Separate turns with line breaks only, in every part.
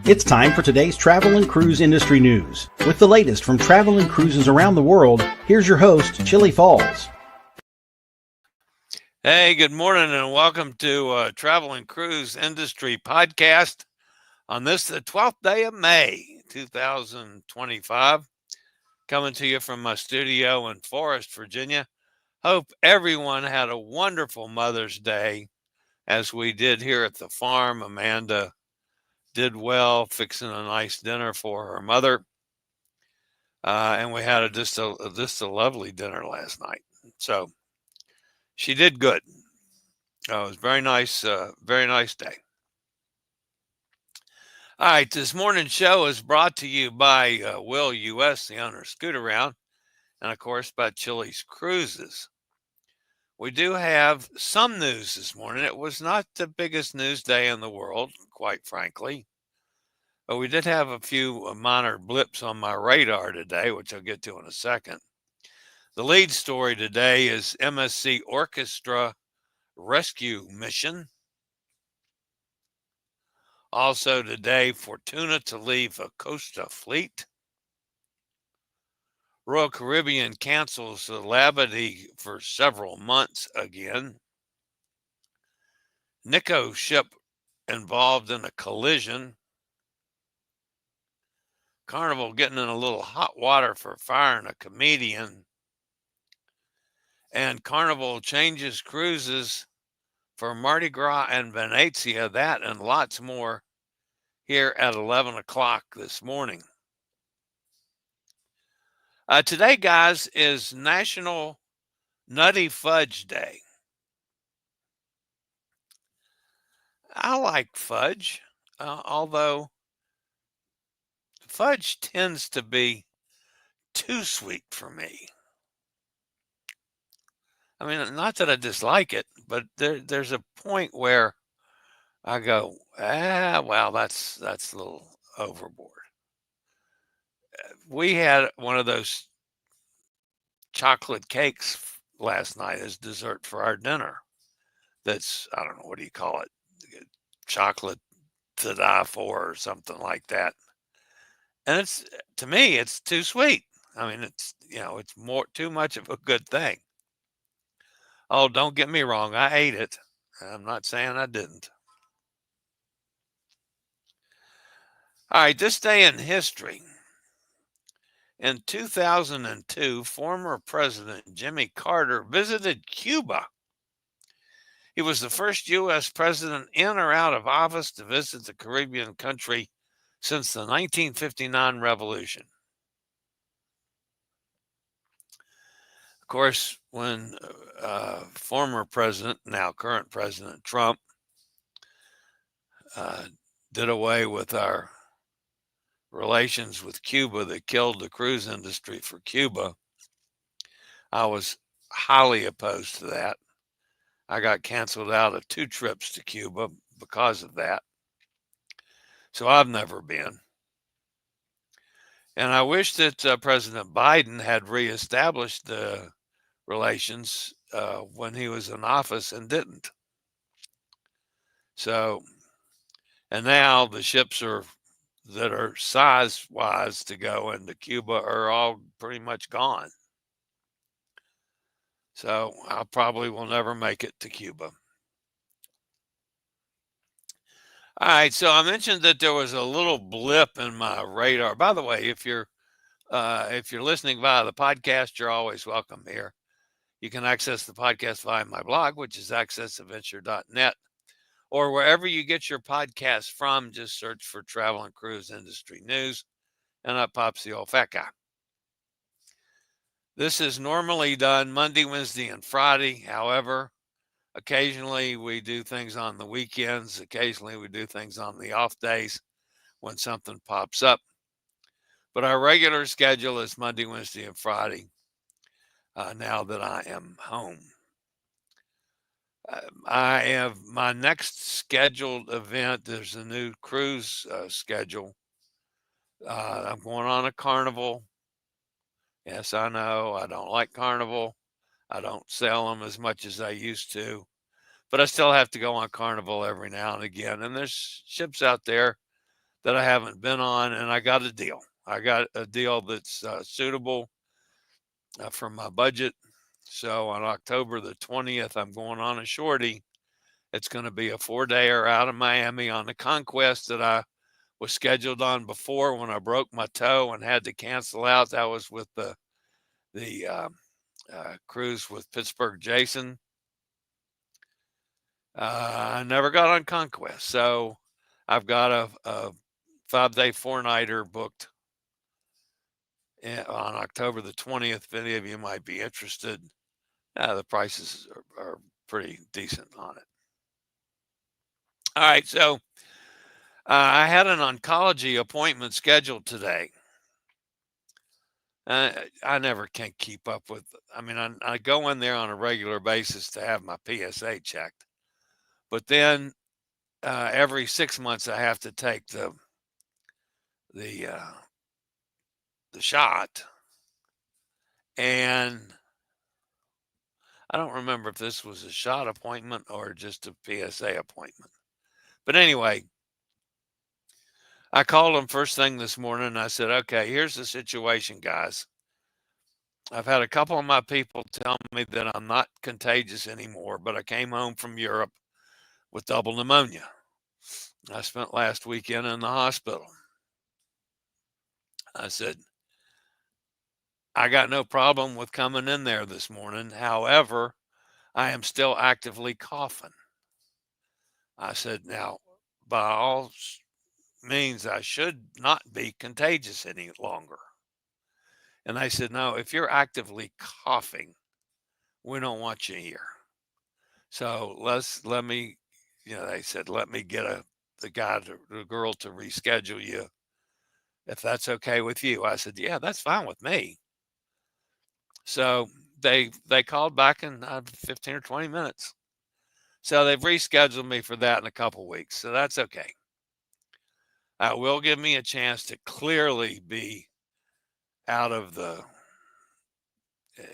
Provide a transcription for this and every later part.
It's time for today's travel and cruise industry news. With the latest from travel and cruises around the world, here's your host, Chillie Falls.
Hey, good morning and welcome to Travel and Cruise Industry Podcast on this, the 12th day of May, 2025. Coming to you from my studio in Forest, Virginia. Hope everyone had a wonderful Mother's Day as we did here at the farm. Amanda did well fixing a nice dinner for her mother. And we had just a lovely dinner last night. So she did good. It was very nice day. All right, this morning's show is brought to you by Will U.S., the owner of Scoot Around, and of course by Chillie's Cruises. We do have some news this morning. It was not the biggest news day in the world, quite frankly, but we did have a few minor blips on my radar today, which I'll get to in a second. The lead story today is MSC Orchestra rescue mission. Also today, Fortuna to leave a Costa fleet. Royal Caribbean cancels the Labadee for several months again. Nicko ship involved in a collision. Carnival getting in a little hot water for firing a comedian. And Carnival changes cruises for Mardi Gras and Venezia. That and lots more here at 11 o'clock this morning. Today, guys, is National Nutty Fudge Day. I like fudge, although fudge tends to be too sweet for me. I mean, not that I dislike it, but there's a point where I go, well, that's a little overboard. We had one of those chocolate cakes last night as dessert for our dinner. That's, I don't know, what do you call it? Chocolate to die for or something like that. And it's, to me, it's too sweet. I mean, it's too much of a good thing. Oh, don't get me wrong. I ate it. I'm not saying I didn't. All right, this day in history. In 2002, former President Jimmy Carter visited Cuba. He was the first U.S. president in or out of office to visit the Caribbean country since the 1959 revolution. Of course, when former president, now current President Trump, did away with our relations with Cuba that killed the cruise industry for Cuba, I was highly opposed to that. I got canceled out of 2 trips to Cuba because of that. So I've never been. And I wish that President Biden had reestablished the relations when he was in office and didn't. So, and now the ships that are size-wise to go into Cuba are all pretty much gone. So I probably will never make it to Cuba. All right, so I mentioned that there was a little blip in my radar. By the way, if you're listening via the podcast, you're always welcome here. You can access the podcast via my blog, which is accessadventure.net, or wherever you get your podcast from. Just search for Travel and Cruise Industry News, and up pops the old fat guy. This is normally done Monday, Wednesday, and Friday. However, occasionally we do things on the weekends. Occasionally we do things on the off days when something pops up. But our regular schedule is Monday, Wednesday, and Friday now that I am home. I have my next scheduled event. There's a new cruise schedule. I'm going on a Carnival. Yes, I know. I don't like Carnival. I don't sell them as much as I used to, but I still have to go on Carnival every now and again. And there's ships out there that I haven't been on, and I got a deal. I got a deal that's suitable for my budget. So on October the 20th, I'm going on a shorty. It's going to be a 4-dayer out of Miami on the Conquest that I was scheduled on before when I broke my toe and had to cancel out. That was with the cruise with Pittsburgh Jason. I never got on Conquest, so I've got a 5-day 4-nighter booked on October the 20th. If any of you might be interested, the prices are pretty decent on it. All right, so I had an oncology appointment scheduled today. I never can keep up with. I mean, I go in there on a regular basis to have my PSA checked, but then every 6 months I have to take the shot, and I don't remember if this was a shot appointment or just a PSA appointment. But anyway, I called them first thing this morning and I said, okay, here's the situation, guys. I've had a couple of my people tell me that I'm not contagious anymore, but I came home from Europe with double pneumonia. I spent last weekend in the hospital. I said, I got no problem with coming in there this morning. However, I am still actively coughing. I said, now, by all means, I should not be contagious any longer. And they said, no, if you're actively coughing, we don't want you here. So let me, they said, let me get the girl to reschedule you if that's okay with you. I said, yeah, that's fine with me. So they called back in 15 or 20 minutes. So they've rescheduled me for that in a couple weeks. So that's okay. That will give me a chance to clearly be out of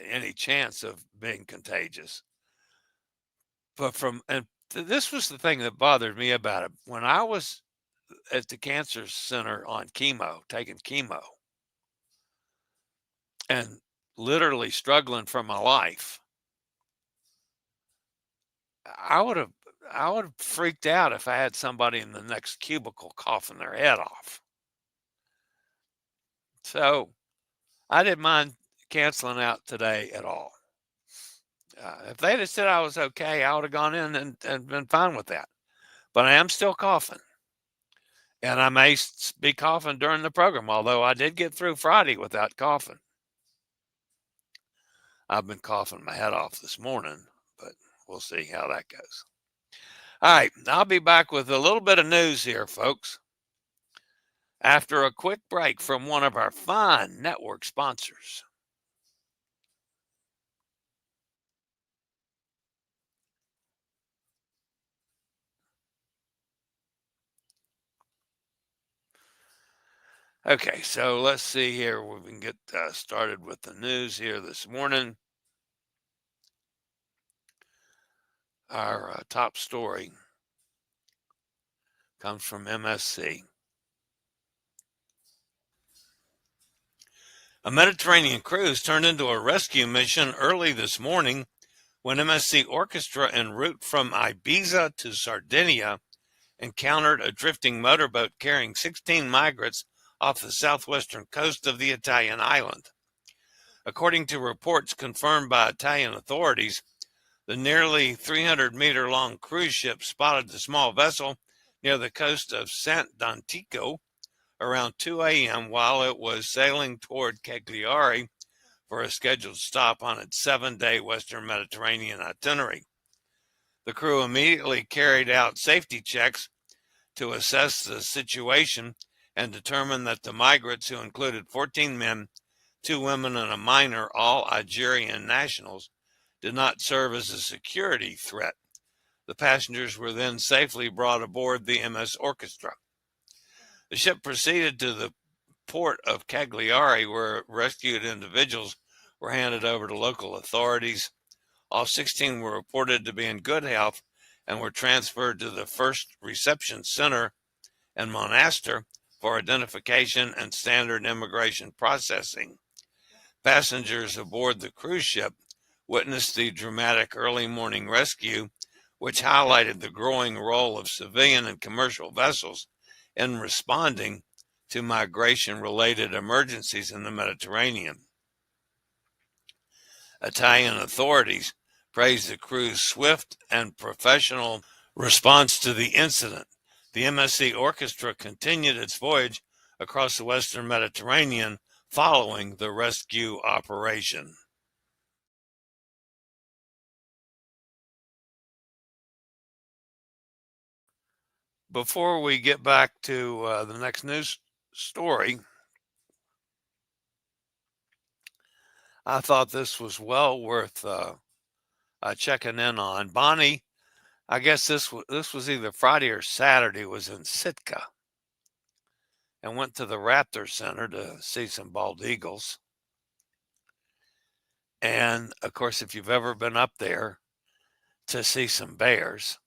any chance of being contagious. But this was the thing that bothered me about it. When I was at the cancer center on chemo, taking chemo, and literally struggling for my life, I would have freaked out if I had somebody in the next cubicle coughing their head off. So I didn't mind canceling out today at all. If they'd have said I was okay, I would have gone in and been fine with that. But I am still coughing. And I may be coughing during the program, although I did get through Friday without coughing. I've been coughing my head off this morning, but we'll see how that goes. All right, I'll be back with a little bit of news here, folks, after a quick break from one of our fine network sponsors. Okay, so let's see here. We can get started with the news here this morning. Our top story comes from MSC. A Mediterranean cruise turned into a rescue mission early this morning when MSC Orchestra en route from Ibiza to Sardinia encountered a drifting motorboat carrying 16 migrants off the southwestern coast of the Italian island. According to reports confirmed by Italian authorities, the nearly 300-meter-long cruise ship spotted the small vessel near the coast of Sant'Antico around 2 a.m. while it was sailing toward Cagliari for a scheduled stop on its 7-day Western Mediterranean itinerary. The crew immediately carried out safety checks to assess the situation and determined that the migrants, who included 14 men, 2 women, and a minor, all Algerian nationals, did not serve as a security threat. The passengers were then safely brought aboard the MS Orchestra. The ship proceeded to the port of Cagliari, where rescued individuals were handed over to local authorities. All 16 were reported to be in good health and were transferred to the first reception center in Monastir, for identification and standard immigration processing. Passengers aboard the cruise ship witnessed the dramatic early morning rescue, which highlighted the growing role of civilian and commercial vessels in responding to migration-related emergencies in the Mediterranean. Italian authorities praised the crew's swift and professional response to the incident. The MSC Orchestra continued its voyage across the Western Mediterranean following the rescue operation. Before we get back to the next news story, I thought this was well worth checking in on. Bonnie, I guess this was either Friday or Saturday, was in Sitka and went to the Raptor Center to see some bald eagles. And of course, if you've ever been up there to see some bears,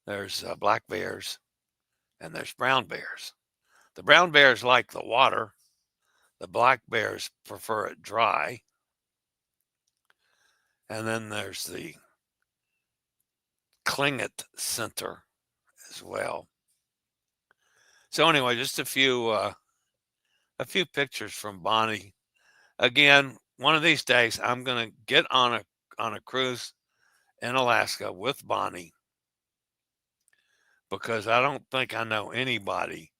there's black bears and there's brown bears. The brown bears like the water. The black bears prefer it dry. And then there's the Klingit Center as well. So anyway, just a few pictures from Bonnie. Again, one of these days I'm going to get on a cruise in Alaska with Bonnie, because I don't think I know anybody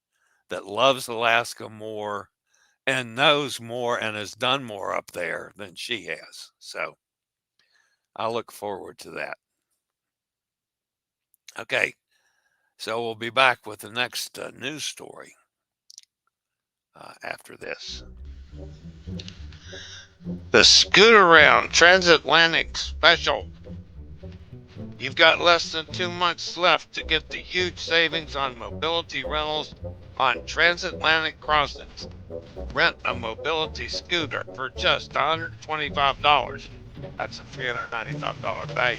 that loves Alaska more and knows more and has done more up there than she has. So I look forward to that. Okay, so we'll be back with the next news story after this. The Scoot-Around Transatlantic Special. You've got less than 2 months left to get the huge savings on mobility rentals on transatlantic crossings. Rent a mobility scooter for just $125. That's a $395 value.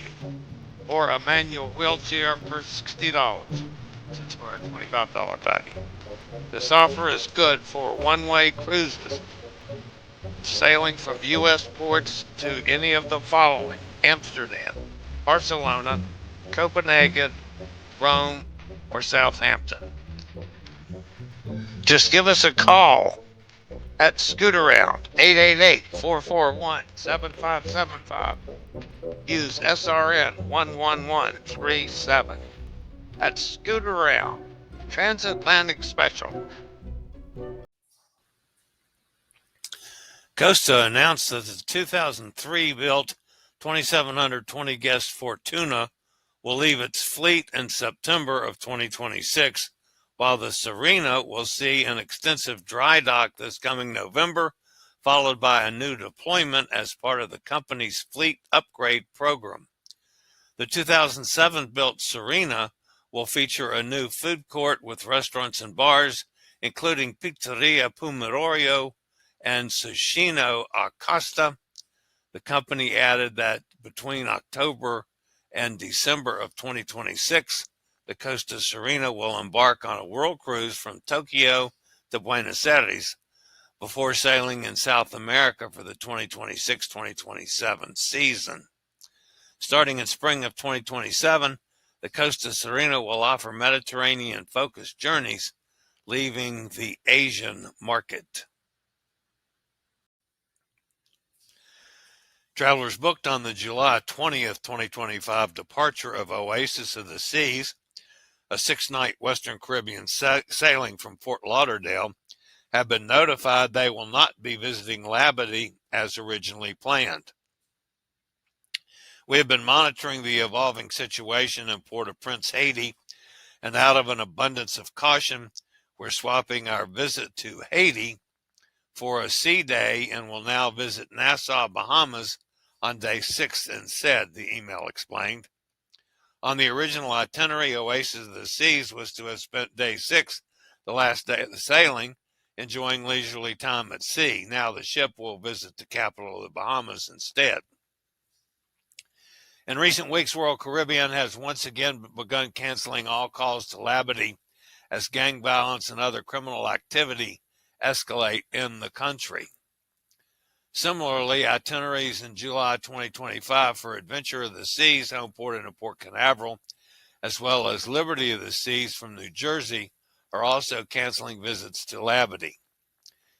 Or a manual wheelchair for $60. That's for a $25 value. This offer is good for one-way cruises, sailing from U.S. ports to any of the following: Amsterdam, Barcelona, Copenhagen, Rome, or Southampton. Just give us a call at Scoot-Around, 888-441-7575. Use SRN 11137. At Scoot-Around Transatlantic Special. Costa announced that the 2003 built 2,720 guest Fortuna will leave its fleet in September of 2026, while the Serena will see an extensive dry dock this coming November, followed by a new deployment as part of the company's fleet upgrade program. The 2007 built Serena will feature a new food court with restaurants and bars, including Pizzeria Pumarorio and Sushino a Costa. The company added that between October and December of 2026, the Costa Serena will embark on a world cruise from Tokyo to Buenos Aires before sailing in South America for the 2026-2027 season. Starting in spring of 2027, the Costa Serena will offer Mediterranean-focused journeys, leaving the Asian market. Travelers booked on the July 20th, 2025 departure of Oasis of the Seas, a 6-night Western Caribbean sailing from Fort Lauderdale, have been notified they will not be visiting Labadee as originally planned. We have been monitoring the evolving situation in Port-au-Prince, Haiti, and out of an abundance of caution, we're swapping our visit to Haiti for a sea day and will now visit Nassau, Bahamas on day 6 instead, the email explained. On the original itinerary, Oasis of the Seas was to have spent day 6, the last day of the sailing, enjoying leisurely time at sea. Now the ship will visit the capital of the Bahamas instead. In recent weeks, Royal Caribbean has once again begun canceling all calls to Labadee as gang violence and other criminal activity escalate in the country. Similarly, itineraries in July 2025 for Adventure of the Seas, home port into Port Canaveral, as well as Liberty of the Seas from New Jersey, are also canceling visits to Labadee.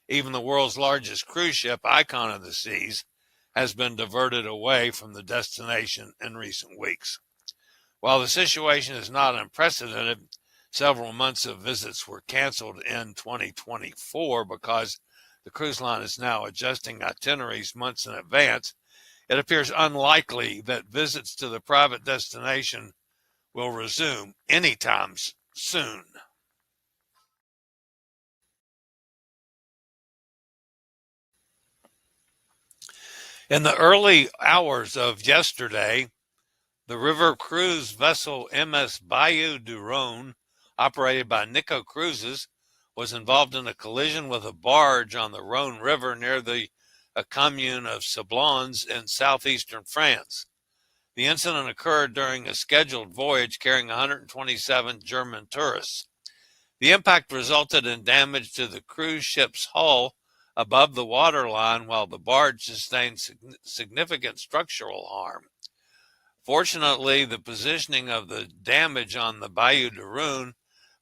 Even the world's largest cruise ship, Icon of the Seas, has been diverted away from the destination in recent weeks. While the situation is not unprecedented, several months of visits were canceled in 2024 because the cruise line is now adjusting itineraries months in advance. It appears unlikely that visits to the private destination will resume anytime soon. In the early hours of yesterday, the river cruise vessel MS Bayou du Rhône, operated by Nicko Cruises, was involved in a collision with a barge on the Rhône River near the commune of Sablons in southeastern France. The incident occurred during a scheduled voyage carrying 127 German tourists. The impact resulted in damage to the cruise ship's hull above the waterline, while the barge sustained significant structural harm. Fortunately, the positioning of the damage on the Bayou du Rhône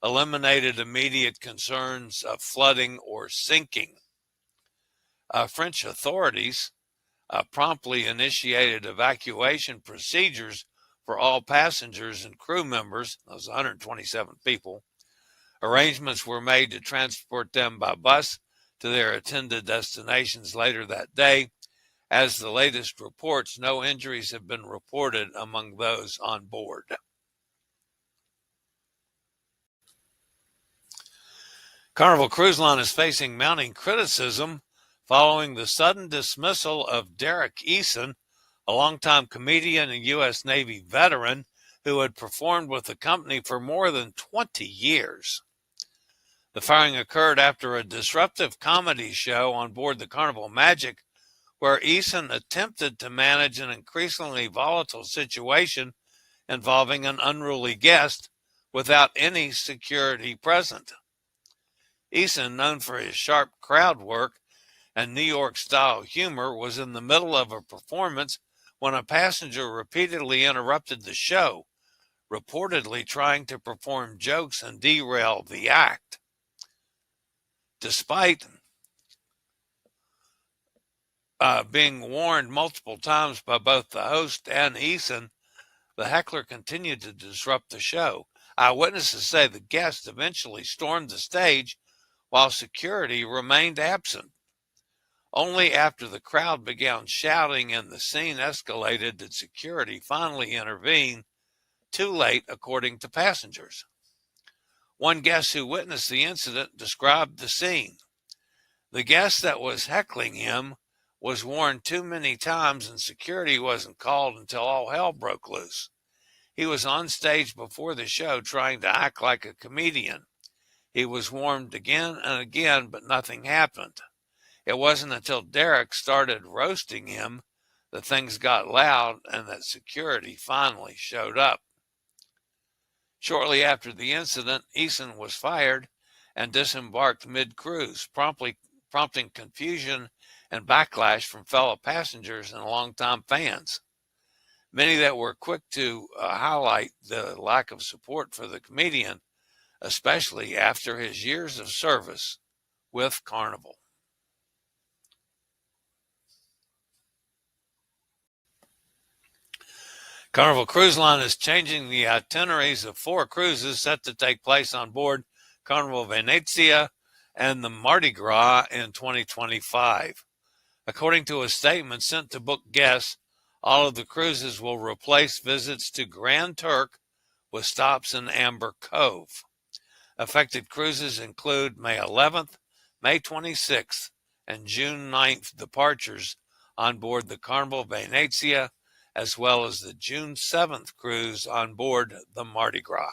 eliminated immediate concerns of flooding or sinking. French authorities promptly initiated evacuation procedures for all passengers and crew members, those 127 people. Arrangements were made to transport them by bus to their intended destinations later that day. As the latest reports, no injuries have been reported among those on board. Carnival Cruise Line is facing mounting criticism following the sudden dismissal of Derek Eason, a longtime comedian and U.S. Navy veteran who had performed with the company for more than 20 years. The firing occurred after a disruptive comedy show on board the Carnival Magic, where Eason attempted to manage an increasingly volatile situation involving an unruly guest without any security present. Eason, known for his sharp crowd work and New York-style humor, was in the middle of a performance when a passenger repeatedly interrupted the show, reportedly trying to perform jokes and derail the act. Despite being warned multiple times by both the host and Eason, the heckler continued to disrupt the show. Eyewitnesses say the guest eventually stormed the stage while security remained absent. Only after the crowd began shouting and the scene escalated did security finally intervene, too late according to passengers. One guest who witnessed the incident described the scene. The guest that was heckling him was warned too many times and security wasn't called until all hell broke loose. He was on stage before the show trying to act like a comedian. He was warned again and again, but nothing happened. It wasn't until Derek started roasting him that things got loud and that security finally showed up. Shortly after the incident, Eason was fired and disembarked mid-cruise, prompting confusion and backlash from fellow passengers and longtime fans. Many that were quick to highlight the lack of support for the comedian, especially after his years of service with Carnival. Carnival Cruise Line is changing the itineraries of 4 cruises set to take place on board Carnival Venezia and the Mardi Gras in 2025. According to a statement sent to book guests, all of the cruises will replace visits to Grand Turk with stops in Amber Cove. Affected cruises include May 11th, May 26th, and June 9th departures on board the Carnival Venezia, as well as the June 7th cruise on board the Mardi Gras.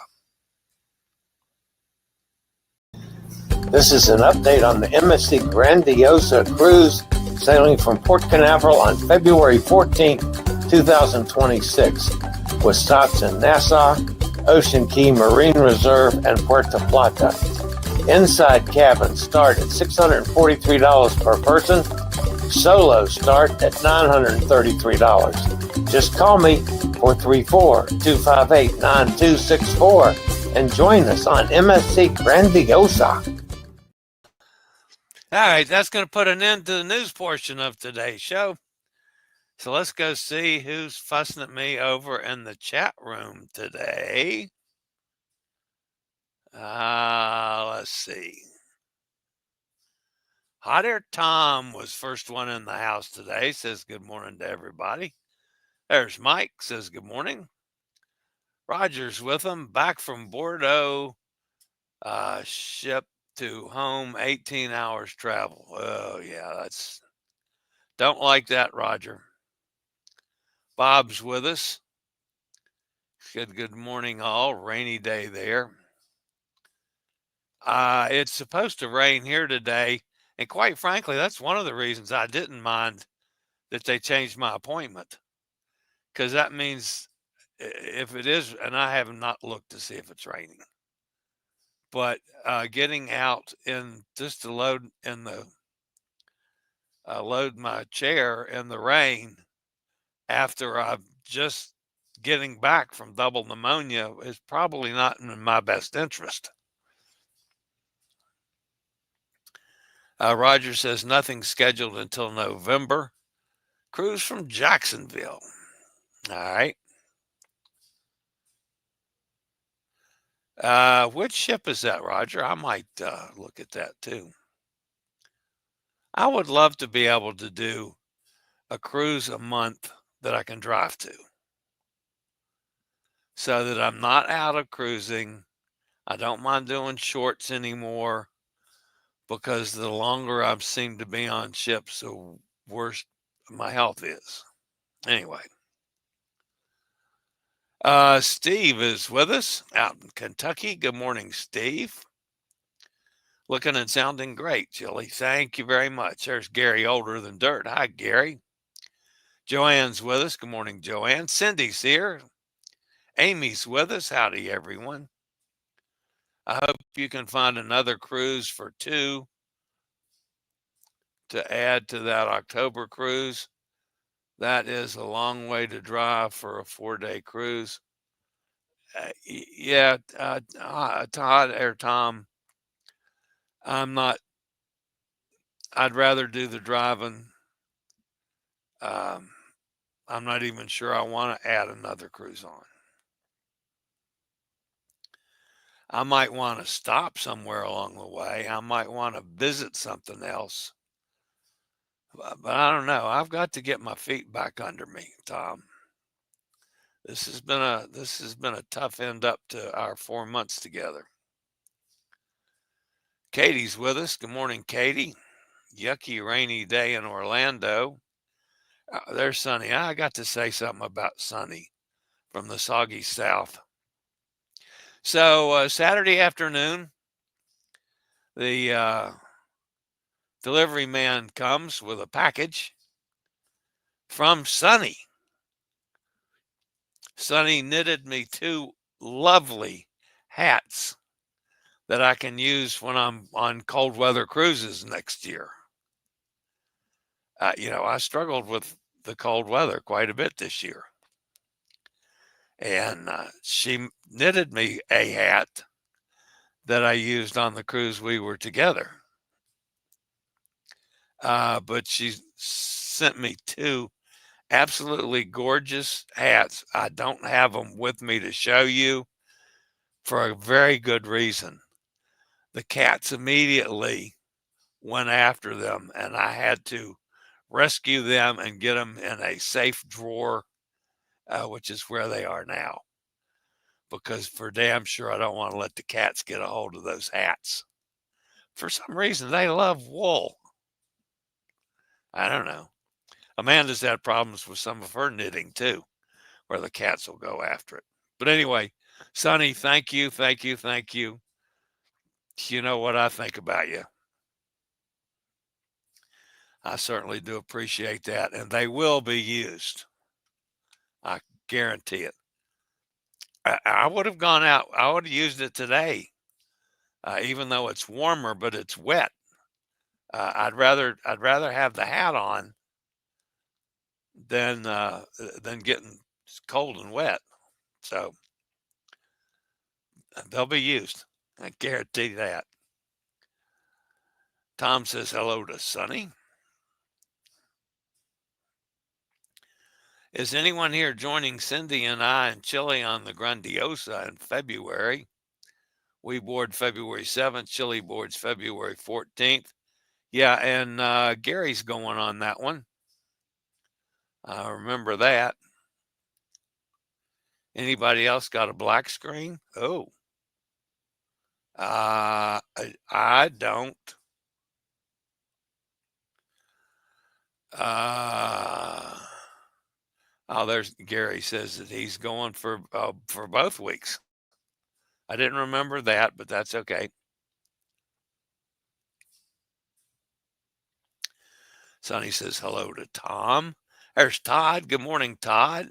This is an update on the MSC Grandiosa cruise sailing from Port Canaveral on February 14, 2026, with stops in Nassau, Ocean Key Marine Reserve, and Puerto Plata. Inside cabins start at $643 per person. Solos start at $933. Just call me 434-258-9264 and join us on MSC Grandiosa.
All right, that's going to put an end to the news portion of today's show. So let's go see who's fussing at me over in the chat room today. Let's see. Hot Air Tom was first one in the house today. Says good morning to everybody. There's Mike. Says good morning. Roger's with him. Back from Bordeaux. Ship to home. 18 hours travel. Oh yeah, don't like that, Roger. Bob's with us. Good morning, all. Rainy day there. It's supposed to rain here today. And quite frankly, that's one of the reasons I didn't mind that they changed my appointment. Because that means if it is, and I have not looked to see if it's raining, but getting out in just to load my chair in the rain after I'm just getting back from double pneumonia is probably not in my best interest. Roger says nothing scheduled until November. Cruise from Jacksonville. All right. Which ship is that, Roger? I might look at that too. I would love to be able to do a cruise a month that I can drive to so that I'm not out of cruising. I don't mind doing shorts anymore because the longer I seem to be on ships, the worse my health is. Anyway. Steve is with us out in Kentucky. Good morning, Steve. Looking and sounding great, Chillie. Thank you very much. There's Gary, older than dirt. Hi, Gary. Joanne's with us. Good morning, Joanne. Cindy's here. Amy's with us. Howdy, everyone. I hope you can find another cruise for two to add to that October cruise. That is a long way to drive for a 4-day cruise. Todd or Tom, I'd rather do the driving. I'm not even sure I want to add another cruise on. I might want to stop somewhere along the way. I might want to visit something else. But I don't know. I've got to get my feet back under me, Tom. This has been a tough end up to our 4 months together. Katie's with us. Good morning, Katie. Yucky rainy day in Orlando. There's Sunny. I got to say something about Sunny from the soggy South. So Saturday afternoon, the delivery man comes with a package from Sunny. Sunny knitted me 2 lovely hats that I can use when I'm on cold weather cruises next year. I struggled with the cold weather quite a bit this year. And she knitted me a hat that I used on the cruise we were together. But she sent me 2 absolutely gorgeous hats. I don't have them with me to show you for a very good reason. The cats immediately went after them, and I had to rescue them and get them in a safe drawer, which is where they are now. Because for damn sure, I don't want to let the cats get a hold of those hats. For some reason, they love wool. I don't know. Amanda's had problems with some of her knitting too, where the cats will go after it. But anyway, Sonny, thank you, thank you, thank you. You know what I think about you. I certainly do appreciate that, and they will be used. I guarantee it. I would have gone out. I would have used it today, even though it's warmer, but it's wet. I'd rather have the hat on than getting cold and wet. So they'll be used. I guarantee that. Tom says hello to Sonny. Is anyone here joining Cindy and I and Chillie on the Grandiosa in February? We board February 7th. Chillie boards February 14th. Yeah, and Gary's going on that one. I remember that. Anybody else got a black screen? Oh. I don't. Oh, there's Gary says that he's going for both weeks. I didn't remember that, but that's okay. Sonny says hello to Tom. There's Todd. Good morning, Todd.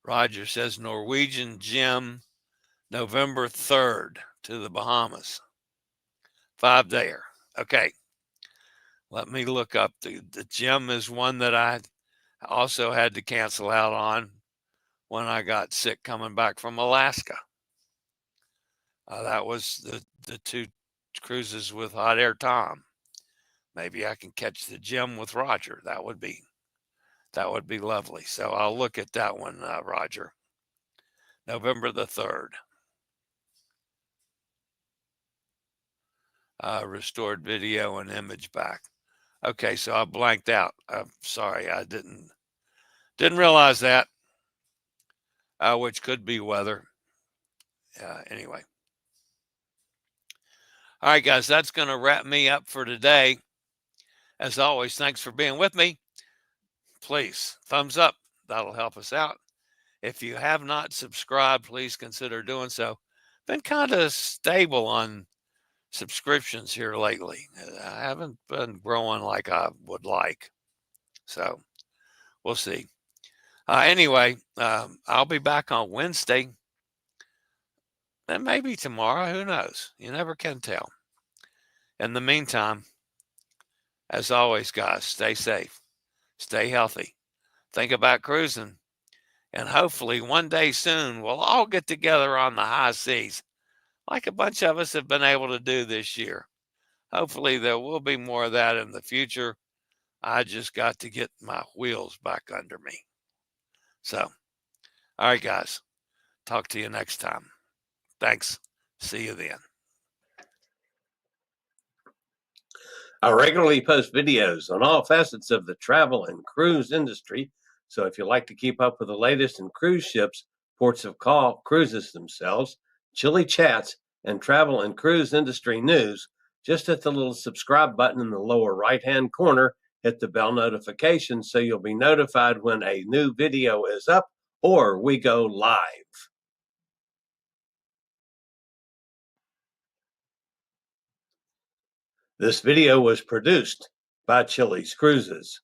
Roger says Norwegian Gym, November 3rd to the Bahamas. 5-dayer. Okay. Let me look up. The gym is one that I also had to cancel out on when I got sick coming back from Alaska. That was the 2 cruises with Hot Air Tom. Maybe I can catch the gym with Roger. That would be lovely. So I'll look at that one, Roger. November the 3rd. Restored video and image back. Okay, so I blanked out. I'm sorry, I didn't realize that, which could be weather. Anyway. All right, guys, that's going to wrap me up for today. As always, thanks for being with me. Please, thumbs up. That'll help us out. If you have not subscribed, please consider doing so. Been kind of stable on subscriptions here lately. I haven't been growing like I would like. So we'll see. Anyway, I'll be back on Wednesday. And maybe tomorrow. Who knows? You never can tell. In the meantime, as always, guys, stay safe, stay healthy, think about cruising, and hopefully one day soon we'll all get together on the high seas like a bunch of us have been able to do this year. Hopefully there will be more of that in the future. I just got to get my wheels back under me. So, all right, guys, talk to you next time. Thanks. See you then.
I regularly post videos on all facets of the travel and cruise industry. So if you like to keep up with the latest in cruise ships, ports of call, cruises themselves, Chillie chats, and travel and cruise industry news, just hit the little subscribe button in the lower right-hand corner, hit the bell notification so you'll be notified when a new video is up or we go live. This video was produced by Chillie's Cruises.